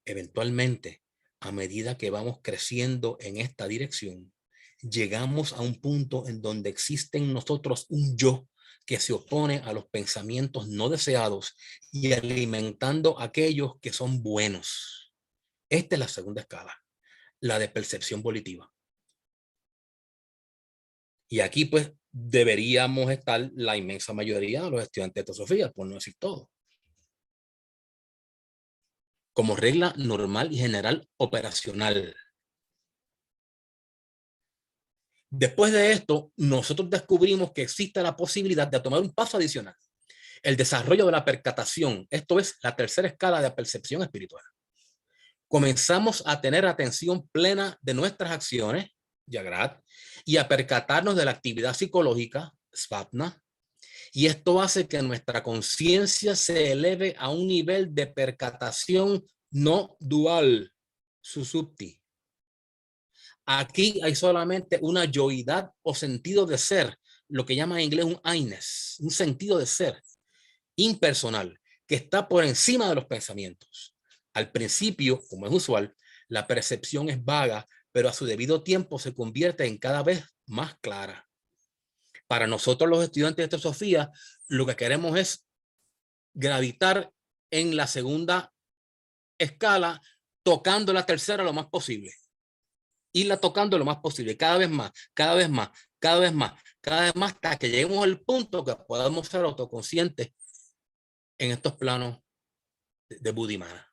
Eventualmente, a medida que vamos creciendo en esta dirección, llegamos a un punto en donde existe en nosotros un yo que se opone a los pensamientos no deseados y alimentando aquellos que son buenos. Esta es la segunda escala, la de percepción volitiva. Y aquí pues deberíamos estar la inmensa mayoría de los estudiantes de teosofía, por no decir todo. Como regla normal y general operacional. Después de esto, nosotros descubrimos que existe la posibilidad de tomar un paso adicional. El desarrollo de la percatación, esto es la tercera escala de percepción espiritual. Comenzamos a tener atención plena de nuestras acciones, Yagrat, y a percatarnos de la actividad psicológica, Svapna, y esto hace que nuestra conciencia se eleve a un nivel de percatación no dual, Susupti. Aquí hay solamente una yoidad o sentido de ser, lo que llama en inglés un I-ness, un sentido de ser impersonal que está por encima de los pensamientos. Al principio, como es usual, la percepción es vaga, pero a su debido tiempo se convierte en cada vez más clara. Para nosotros los estudiantes de teosofía, lo que queremos es gravitar en la segunda escala, tocando la tercera lo más posible. Irla tocando lo más posible, cada vez más, cada vez más, cada vez más, cada vez más, hasta que lleguemos al punto que podamos ser autoconscientes en estos planos de Buddhimana.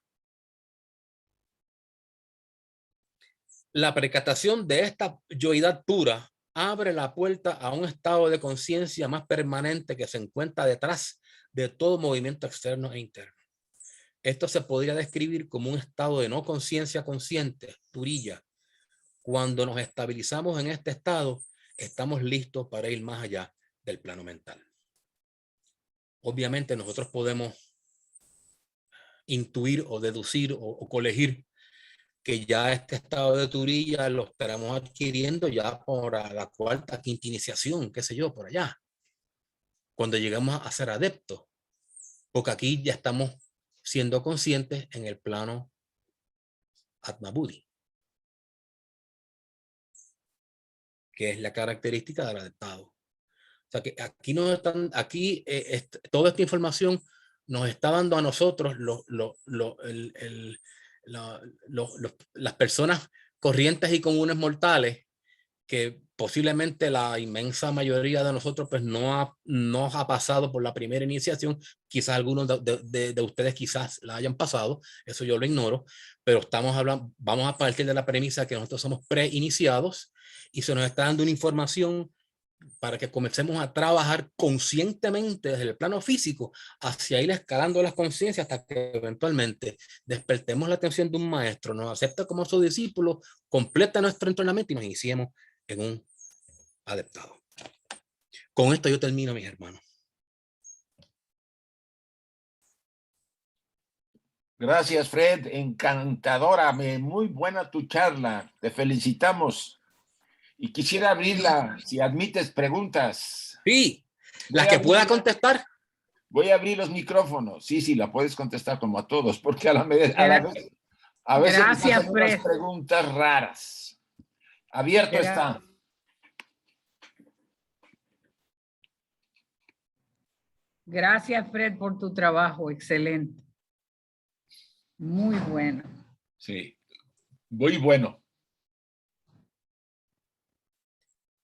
La percatación de esta yoidad pura abre la puerta a un estado de conciencia más permanente que se encuentra detrás de todo movimiento externo e interno. Esto se podría describir como un estado de no conciencia consciente, turilla. Cuando nos estabilizamos en este estado, estamos listos para ir más allá del plano mental. Obviamente nosotros podemos intuir o deducir o colegir que ya este estado de turilla lo estaremos adquiriendo ya por la cuarta, quinta iniciación, qué sé yo, por allá. Cuando llegamos a ser adeptos, porque aquí ya estamos siendo conscientes en el plano Atma Buddhi, que es la característica del adeptado. O sea que aquí nos están, aquí toda esta información nos está dando a nosotros las personas corrientes y comunes mortales, que posiblemente la inmensa mayoría de nosotros pues no ha pasado por la primera iniciación. Quizás algunos de ustedes quizás la hayan pasado, eso yo lo ignoro, pero estamos hablando, vamos a partir de la premisa que nosotros somos preiniciados y se nos está dando una información para que comencemos a trabajar conscientemente desde el plano físico hacia ir escalando las conciencias hasta que eventualmente despertemos la atención de un maestro, nos acepta como su discípulo, completa nuestro entrenamiento y nos iniciemos en un adeptado. Con esto yo termino, mis hermanos. Gracias, Fred. Encantadora, muy buena tu charla. Te felicitamos. Y quisiera abrirla, si admites preguntas. Sí, las que pueda contestar. Voy a abrir los micrófonos. Sí, la puedes contestar como a todos, porque a veces nos hacen unas preguntas raras. Abierto está. Gracias, Fred, por tu trabajo. Excelente. Muy bueno. Sí, muy bueno.